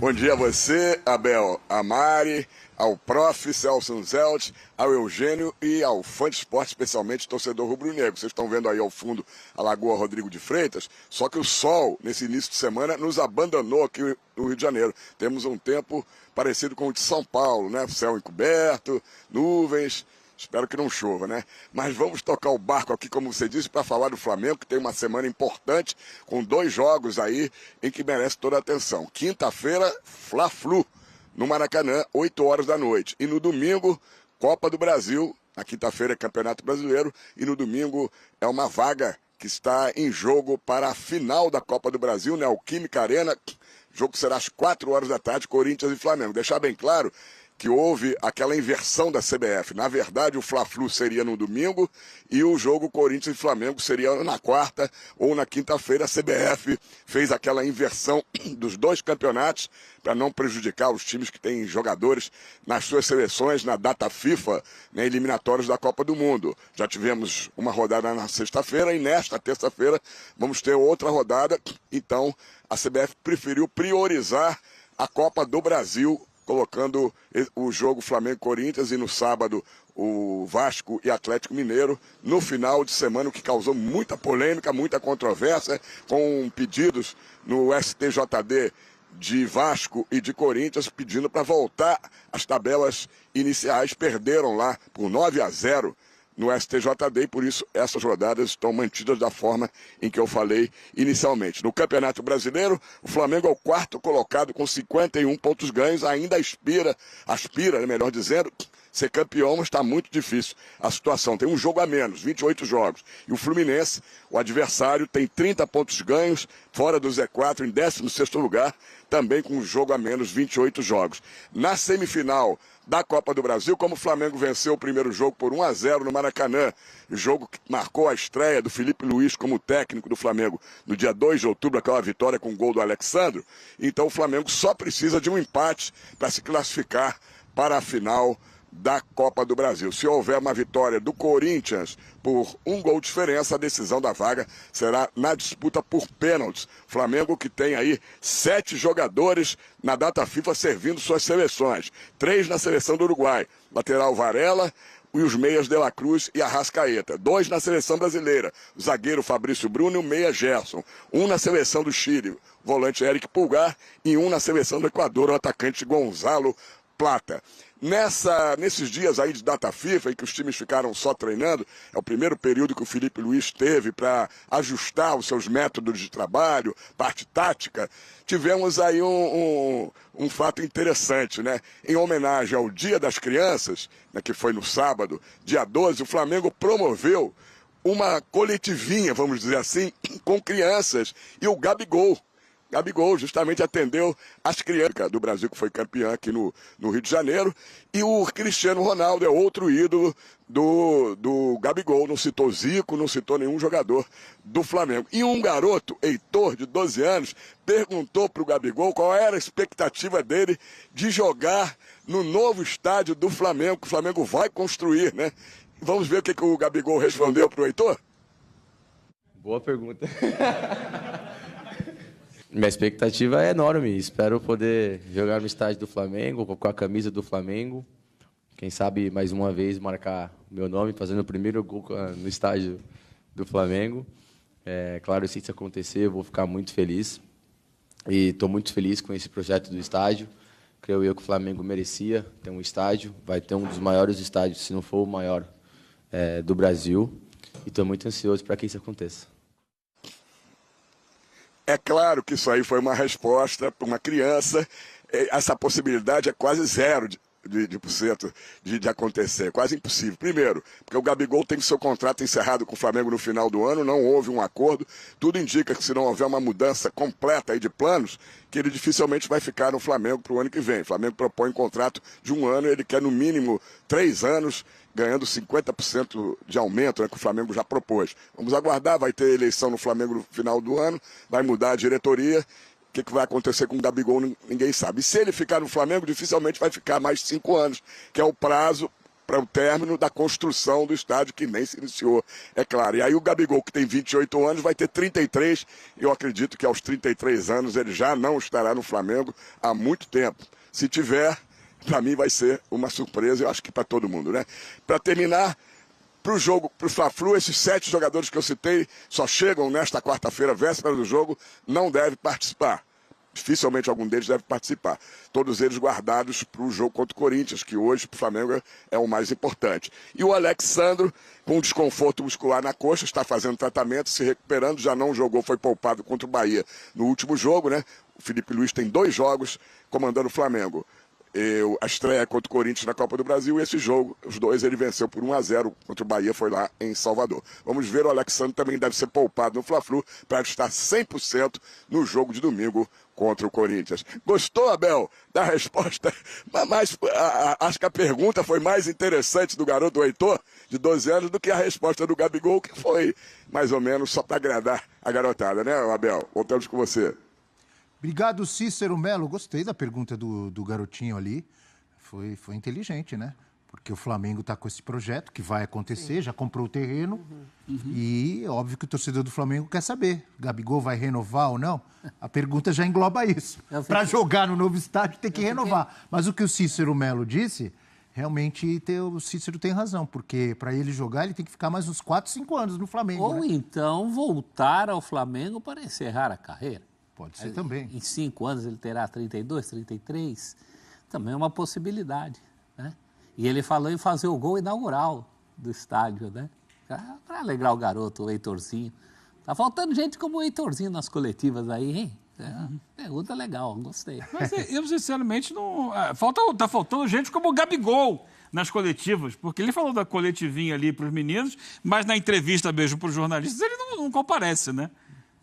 Bom dia a você, Abel, a Mari, ao Prof. Celso Zelt, ao Eugênio e ao fã de esporte, especialmente torcedor rubro-negro. Vocês estão vendo aí ao fundo a Lagoa Rodrigo de Freitas, só que o sol, nesse início de semana, nos abandonou aqui no Rio de Janeiro. Temos um tempo parecido com o de São Paulo, né? Céu encoberto, nuvens. Espero que não chova, né? Mas vamos tocar o barco aqui, como você disse, para falar do Flamengo, que tem uma semana importante, com 2 jogos aí em que merece toda a atenção. Quinta-feira, Fla-Flu, no Maracanã, 8 horas da noite. E no domingo, Copa do Brasil. Na quinta-feira é Campeonato Brasileiro. E no domingo é uma vaga que está em jogo para a final da Copa do Brasil, né? O Química Arena. O jogo será às 4 horas da tarde, Corinthians e Flamengo. Deixar bem claro que houve aquela inversão da CBF. Na verdade, o Fla-Flu seria no domingo e o jogo Corinthians e Flamengo seria na quarta ou na quinta-feira. A CBF fez aquela inversão dos 2 campeonatos para não prejudicar os times que têm jogadores nas suas seleções na data FIFA, né, eliminatórios da Copa do Mundo. Já tivemos uma rodada na sexta-feira e nesta terça-feira vamos ter outra rodada. Então, a CBF preferiu priorizar a Copa do Brasil, colocando o jogo Flamengo-Corinthians e no sábado o Vasco e Atlético Mineiro no final de semana, o que causou muita polêmica, muita controvérsia, com pedidos no STJD de Vasco e de Corinthians pedindo para voltar às tabelas iniciais. Perderam lá por 9-0 no STJD e por isso essas rodadas estão mantidas da forma em que eu falei inicialmente. No Campeonato Brasileiro, o Flamengo é o 4º colocado com 51 pontos ganhos, ainda aspira, melhor dizendo, ser campeão, mas está muito difícil a situação. Tem um jogo a menos, 28 jogos. E o Fluminense, o adversário, tem 30 pontos ganhos, fora do Z4, em 16º lugar, também com um jogo a menos, 28 jogos. Na semifinal da Copa do Brasil, como o Flamengo venceu o primeiro jogo por 1-0 no Maracanã, jogo que marcou a estreia do Felipe Luiz como técnico do Flamengo no dia 2 de outubro, aquela vitória com o gol do Alexandro, então o Flamengo só precisa de um empate para se classificar para a final da Copa do Brasil. Se houver uma vitória do Corinthians por 1 gol de diferença, a decisão da vaga será na disputa por pênaltis. Flamengo que tem aí 7 jogadores na data FIFA servindo suas seleções. 3 na seleção do Uruguai. Lateral Varela e os meias De La Cruz e Arrascaeta. 2 na seleção brasileira. O zagueiro Fabrício Bruno e o meia Gerson. 1 na seleção do Chile, o volante Eric Pulgar. E 1 na seleção do Equador, o atacante Gonzalo Plata. Nesses dias aí de data FIFA, em que os times ficaram só treinando, é o primeiro período que o Felipe Luiz teve para ajustar os seus métodos de trabalho, parte tática, tivemos aí um fato interessante, né? Em homenagem ao Dia das Crianças, né, que foi no sábado, dia 12, o Flamengo promoveu uma coletivinha, vamos dizer assim, com crianças, e o Gabigol justamente atendeu as crianças do Brasil, que foi campeã aqui no Rio de Janeiro, e o Cristiano Ronaldo é outro ídolo do Gabigol, não citou Zico, não citou nenhum jogador do Flamengo. E um garoto, Heitor, de 12 anos, perguntou para o Gabigol qual era a expectativa dele de jogar no novo estádio do Flamengo, que o Flamengo vai construir, né? Vamos ver o que o Gabigol respondeu para o Heitor? Boa pergunta. Minha expectativa é enorme. Espero poder jogar no estádio do Flamengo, com a camisa do Flamengo. Quem sabe, mais uma vez, marcar o meu nome, fazendo o primeiro gol no estádio do Flamengo. Claro, se isso acontecer, eu vou ficar muito feliz. E estou muito feliz com esse projeto do estádio. Creio eu que o Flamengo merecia ter um estádio. Vai ter um dos maiores estádios, se não for o maior, do Brasil. E estou muito ansioso para que isso aconteça. É claro que isso aí foi uma resposta para uma criança. Essa possibilidade é quase 0% de acontecer, quase impossível. Primeiro, porque o Gabigol tem seu contrato encerrado com o Flamengo no final do ano, não houve um acordo. Tudo indica que se não houver uma mudança completa aí de planos, que ele dificilmente vai ficar no Flamengo para o ano que vem. O Flamengo propõe um contrato de 1 ano, ele quer no mínimo 3 anos, ganhando 50% de aumento, né, que o Flamengo já propôs. Vamos aguardar, vai ter eleição no Flamengo no final do ano, vai mudar a diretoria. O que vai acontecer com o Gabigol, ninguém sabe. E se ele ficar no Flamengo, dificilmente vai ficar mais 5 anos, que é o prazo para o término da construção do estádio, que nem se iniciou, é claro. E aí o Gabigol, que tem 28 anos, vai ter 33. Eu acredito que aos 33 anos ele já não estará no Flamengo há muito tempo. Se tiver, para mim vai ser uma surpresa, eu acho que para todo mundo, né? Para terminar, para o jogo, para o Fla-Flu, esses 7 jogadores que eu citei só chegam nesta quarta-feira, véspera do jogo, não devem participar. Dificilmente algum deles deve participar. Todos eles guardados para o jogo contra o Corinthians, que hoje para o Flamengo é o mais importante. E o Alexandro, com desconforto muscular na coxa, está fazendo tratamento, se recuperando, já não jogou, foi poupado contra o Bahia no último jogo, né? O Felipe Luiz tem 2 jogos comandando o Flamengo. A estreia contra o Corinthians na Copa do Brasil, e esse jogo, os 2 ele venceu por 1-0 contra o Bahia, foi lá em Salvador. Vamos ver, o Alexandre também deve ser poupado no Fla-Flu para estar 100% no jogo de domingo contra o Corinthians. Gostou, Abel, da resposta? Mas acho que a pergunta foi mais interessante do garoto Heitor, de 12 anos, do que a resposta do Gabigol, que foi mais ou menos só para agradar a garotada, né, Abel? Voltamos com você. Obrigado, Cícero Melo. Gostei da pergunta do garotinho ali. Foi inteligente, né? Porque o Flamengo está com esse projeto que vai acontecer, já comprou o terreno. E óbvio que o torcedor do Flamengo quer saber. Gabigol vai renovar ou não? A pergunta já engloba isso. Para jogar no novo estádio tem que renovar. Mas o que o Cícero Melo disse, realmente o Cícero tem razão. Porque para ele jogar, ele tem que ficar mais uns 4, 5 anos no Flamengo. Ou né? então voltar ao Flamengo para encerrar a carreira. Pode ser também. Em 5 anos ele terá 32, 33. Também é uma possibilidade, né? E ele falou em fazer o gol inaugural do estádio, né? Para alegrar o garoto, o Heitorzinho. Tá faltando gente como o Heitorzinho nas coletivas aí, hein? Pergunta legal, gostei. Mas eu, sinceramente, não... Tá faltando gente como o Gabigol nas coletivas, porque ele falou da coletivinha ali para os meninos, mas na entrevista mesmo para os jornalistas ele não comparece, né?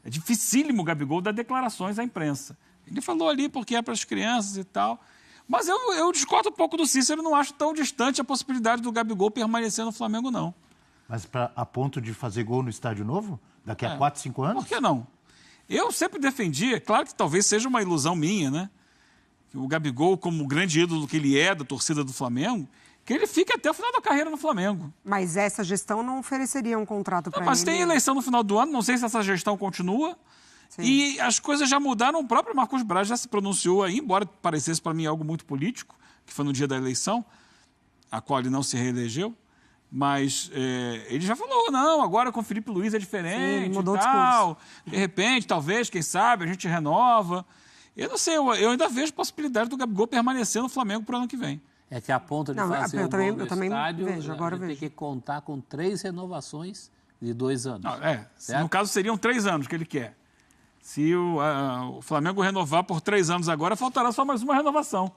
É dificílimo o Gabigol dar declarações à imprensa. Ele falou ali porque é para as crianças e tal. Mas eu discordo um pouco do Cícero, não acho tão distante a possibilidade do Gabigol permanecer no Flamengo, não. Mas a ponto de fazer gol no estádio novo? Daqui a 4, 5 anos? Por que não? Eu sempre defendi, é claro que talvez seja uma ilusão minha, né? Que o Gabigol, como o grande ídolo que ele é da torcida do Flamengo, que ele fique até o final da carreira no Flamengo. Mas essa gestão não ofereceria um contrato para ele? Mas tem eleição no final do ano, não sei se essa gestão continua. Sim. E as coisas já mudaram, o próprio Marcos Braz já se pronunciou aí, embora parecesse para mim algo muito político, que foi no dia da eleição, a qual ele não se reelegeu. Mas ele já falou, não, agora com o Felipe Luiz é diferente. Sim, mudou e tal. De repente, talvez, quem sabe, a gente renova. Eu não sei, eu ainda vejo possibilidade do Gabigol permanecer no Flamengo para o ano que vem. É que a ponto de fazer o gol no estádio, vejo, agora tem que contar com 3 renovações de 2 anos. Não, no caso, seriam 3 anos que ele quer. Se o Flamengo renovar por 3 anos agora, faltará só mais uma renovação.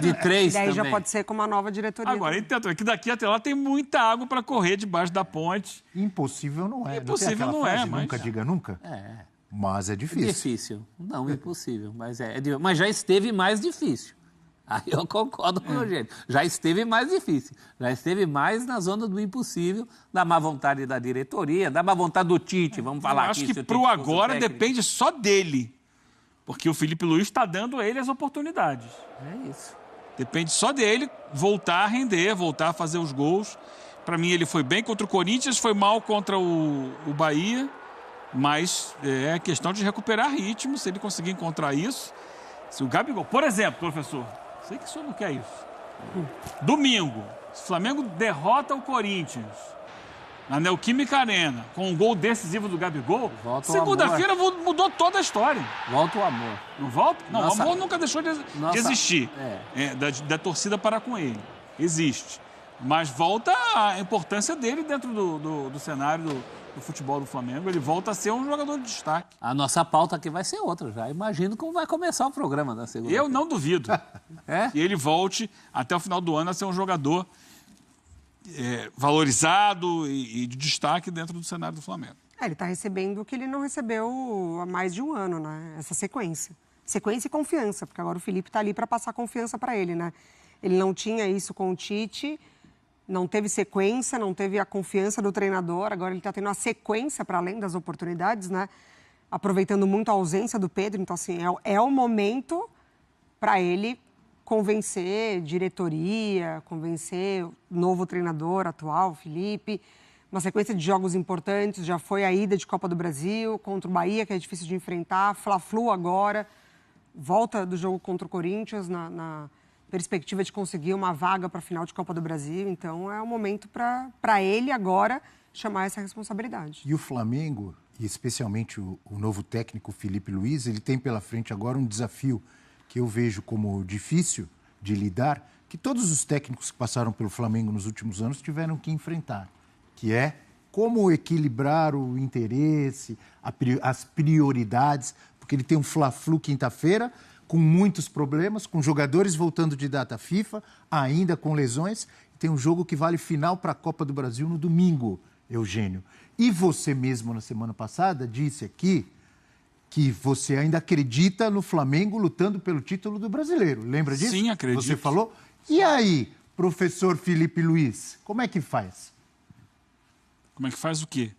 De 3 também. Daí já pode ser com uma nova diretoria. Agora, entendo, é que daqui até lá tem muita água para correr debaixo da ponte. Impossível não é. Impossível não é, mas... Nunca diga nunca. Mas é difícil. Difícil. Não, impossível. Mas já esteve mais difícil. Aí eu concordo com o Rogério. Já esteve mais difícil. Já esteve mais na zona do impossível, da má vontade da diretoria, da má vontade do Tite, vamos falar aqui. Eu acho que pro agora depende só dele. Porque o Felipe Luiz está dando a ele as oportunidades. É isso. Depende só dele voltar a render, voltar a fazer os gols. Para mim ele foi bem contra o Corinthians, foi mal contra o Bahia. Mas é questão de recuperar ritmo, se ele conseguir encontrar isso. Se o Gabigol, por exemplo, professor... Sei que o senhor não quer isso. Domingo, se o Flamengo derrota o Corinthians na Neoquímica Arena com um gol decisivo do Gabigol, segunda-feira mudou toda a história. Volta o amor. Não volta? Não, o amor nunca deixou de existir. Da torcida para com ele. Existe. Mas volta a importância dele dentro do cenário do futebol do Flamengo. Ele volta a ser um jogador de destaque. A nossa pauta aqui vai ser outra já. Imagino como vai começar o programa da segunda. Eu não duvido que ele volte até o final do ano a ser um jogador valorizado e de destaque dentro do cenário do Flamengo. Ele está recebendo o que ele não recebeu há mais de um ano, né? Essa sequência. Sequência e confiança, porque agora o Felipe está ali para passar confiança para ele, né? Ele não tinha isso com o Tite, não teve sequência, não teve a confiança do treinador, agora ele está tendo a sequência para além das oportunidades, né? Aproveitando muito a ausência do Pedro, então assim, é o momento para ele convencer diretoria, convencer o novo treinador atual, Felipe. Uma sequência de jogos importantes, já foi a ida de Copa do Brasil contra o Bahia, que é difícil de enfrentar, Fla-Flu agora, volta do jogo contra o Corinthians na perspectiva de conseguir uma vaga para a final de Copa do Brasil. Então, é o momento para ele agora chamar essa responsabilidade. E o Flamengo, e especialmente o novo técnico Felipe Luiz, ele tem pela frente agora um desafio que eu vejo como difícil de lidar, que todos os técnicos que passaram pelo Flamengo nos últimos anos tiveram que enfrentar, que é como equilibrar o interesse, as prioridades, porque ele tem um Fla-Flu quinta-feira, com muitos problemas, com jogadores voltando de data FIFA, ainda com lesões. Tem um jogo que vale final para a Copa do Brasil no domingo, Eugênio. E você mesmo, na semana passada, disse aqui que você ainda acredita no Flamengo lutando pelo título do Brasileiro. Lembra disso? Sim, acredito. Você falou? E aí, professor Felipe Luiz, como é que faz? Como é que faz o quê?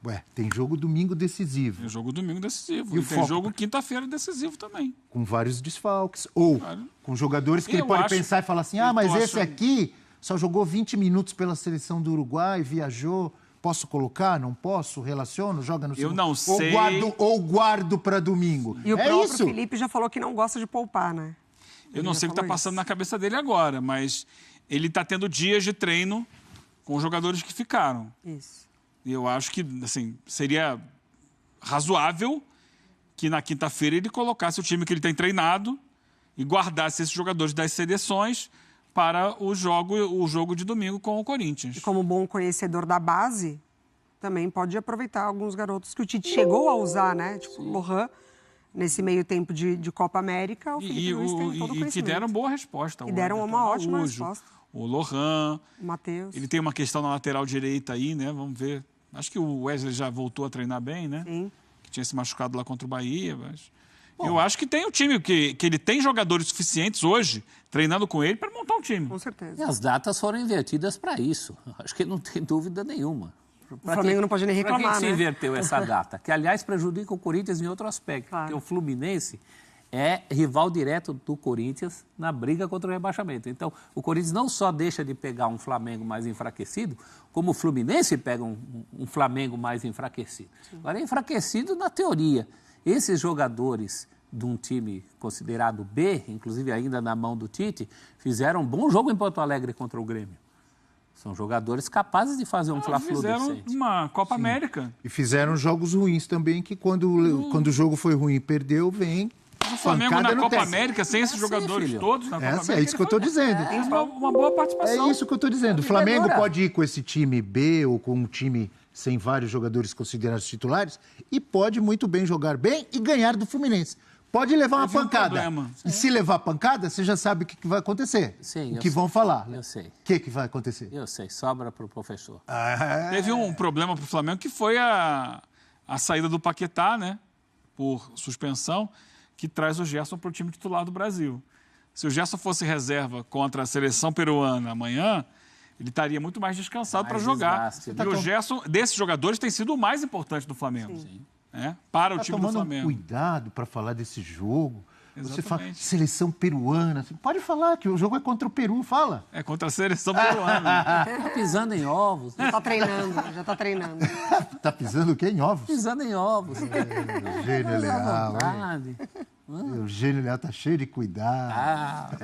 Ué, tem jogo domingo decisivo. Tem jogo domingo decisivo. E E o tem foco? jogo quinta-feira decisivo também. Com vários desfalques. Ou com jogadores que ele Eu pode acho- pensar e falar assim, eu mas tô esse achando- aqui só jogou 20 minutos pela seleção do Uruguai, viajou, posso colocar, não posso, relaciono, joga no Eu não Ou sei. guardo para domingo. E o É próprio isso. Felipe já falou que não gosta de poupar, né? Eu não Ele sei o já que está falou passando isso. na cabeça dele agora, mas ele está tendo dias de treino com os jogadores que ficaram. Isso. E eu acho que, assim, seria razoável que na quinta-feira ele colocasse o time que ele tem treinado e guardasse esses jogadores das seleções para o jogo de domingo com o Corinthians. E como bom conhecedor da base, também pode aproveitar alguns garotos que o Tite chegou a usar, né? Tipo o Lohan, nesse meio tempo de Copa América, o Felipe Luiz tem todo o E que conhecimento. deram boa resposta. E O deram Everton uma ótima Araújo, resposta. O Lohan. O Matheus. Ele tem uma questão na lateral direita aí, né? Vamos ver. Acho que o Wesley já voltou a treinar bem, né? Sim. Que tinha se machucado lá contra o Bahia, mas... Eu acho que tem o time, que ele tem jogadores suficientes hoje, treinando com ele, para montar um time. Com E certeza. as datas foram invertidas para isso. Acho que não tem dúvida nenhuma. O Flamengo não pode nem Para reclamar, que se né? inverteu essa data? Que, aliás, prejudica o Corinthians em outro aspecto. Claro. Porque o Fluminense é rival direto do Corinthians na briga contra o rebaixamento. Então, o Corinthians não só deixa de pegar um Flamengo mais enfraquecido, como o Fluminense pega um Flamengo mais enfraquecido. Agora, é enfraquecido na teoria. Esses jogadores de um time considerado B, inclusive ainda na mão do Tite, fizeram um bom jogo em Porto Alegre contra o Grêmio. São jogadores capazes de fazer um Fla-Flu Fizeram decente. uma Copa América. E fizeram jogos ruins também, que quando o jogo foi ruim e perdeu, vem O Flamengo pancada na no Copa teste. América, sem esses Assim, jogadores filho. todos na Copa América. É isso que eu estou dizendo. Tem uma boa participação. É isso que eu estou dizendo. O vida é Flamengo dura. pode ir com esse time B ou com um time sem vários jogadores considerados titulares e pode muito bem jogar bem e ganhar do Fluminense. Pode levar uma Teve um pancada. problema. E se levar pancada, você já sabe o que vai acontecer. Sim, o eu que vão sei. falar. Eu sei. O que vai acontecer? Eu sei, sobra para o professor. Teve um problema para o Flamengo que foi a saída do Paquetá, né? Por suspensão, que traz o Gerson para o time titular do Brasil. Se o Gerson fosse reserva contra a seleção peruana amanhã, ele estaria muito mais descansado para Mais jogar. desgaste, E né? o Gerson, desses jogadores, tem sido o mais importante do Flamengo. Né? Para o Tá time do tomando Flamengo. cuidado para falar desse jogo. Você fala Exatamente. seleção peruana. Você pode falar que o jogo é contra o Peru, fala. É contra a seleção peruana. Tá pisando em ovos. Né? Já tá treinando, já tá treinando. Tá pisando o quê? Em ovos? Pisando em ovos. Eugênio Mas à Leal, hein? vontade. Eugênio Leal tá cheio de cuidado.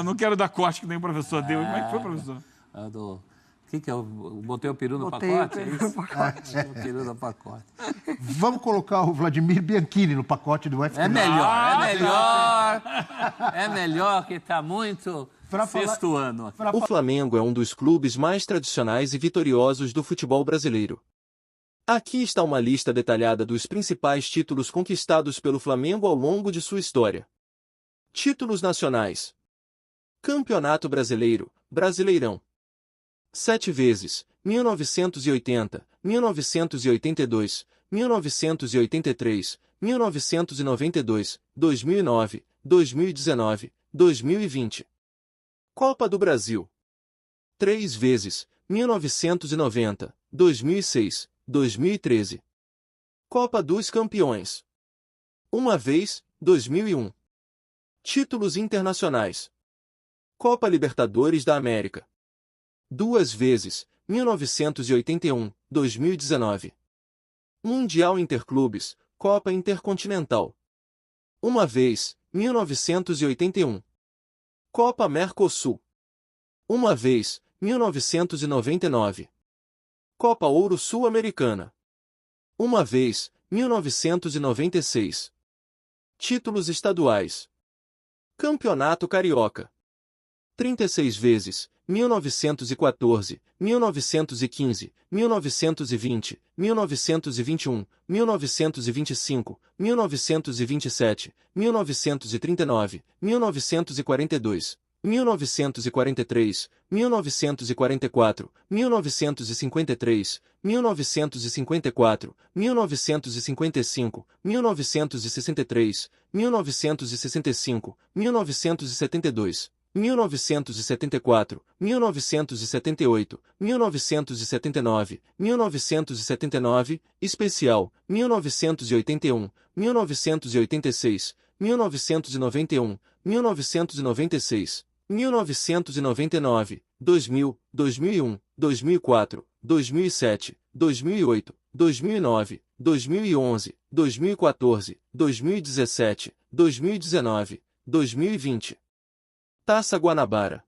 Não quero dar corte que nem o professor deu. Como é que foi, professor? O que é? Eu botei o peru no Botei o pacote? peru é no isso? pacote. Botei o peru no pacote. Vamos colocar o Vladimir Bianchini no pacote do UFC. É melhor, é melhor. É melhor que está muito Pra falar- sexto ano. O Flamengo é um dos clubes mais tradicionais e vitoriosos do futebol brasileiro. Aqui está uma lista detalhada dos principais títulos conquistados pelo Flamengo ao longo de sua história. Títulos nacionais: Campeonato Brasileiro, Brasileirão. 7 vezes: 1980, 1982, 1983, 1992, 2009, 2019, 2020. Copa do Brasil: 3 vezes: 1990, 2006, 2013. Copa dos Campeões: 1 vez: 2001. Títulos internacionais. Copa Libertadores da América. 2 vezes, 1981, 2019. Mundial Interclubes, Copa Intercontinental. 1 vez, 1981. Copa Mercosul. 1 vez, 1999. Copa Ouro Sul-Americana. 1 vez, 1996. Títulos estaduais. Campeonato Carioca. 36 vezes, 1914, 1915, 1920, 1921, 1925, 1927, 1939, 1942, 1943, 1944, 1953, 1954, 1955, 1963, 1965, 1972, 1974, 1978, 1979, 1979, especial, 1981, 1986, 1991, 1996, 1999, 2000, 2001, 2004, 2007, 2008, 2009, 2011, 2014, 2017, 2019, 2020. Taça Guanabara.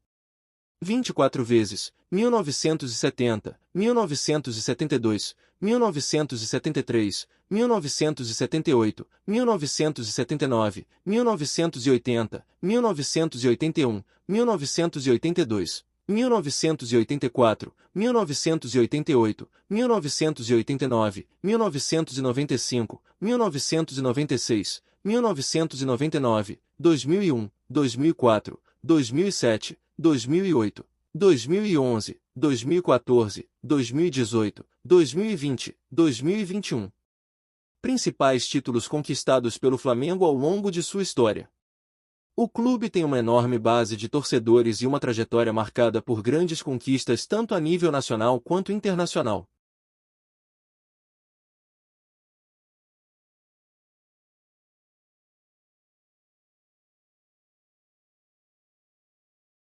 24 vezes, 1970, 1972, 1973, 1978, 1979, 1980, 1981, 1982, 1984, 1988, 1989, 1995, 1996, 1999, 2001, 2004, 2007, 2008, 2011, 2014, 2018, 2020, 2021. Principais títulos conquistados pelo Flamengo ao longo de sua história. O clube tem uma enorme base de torcedores e uma trajetória marcada por grandes conquistas tanto a nível nacional quanto internacional.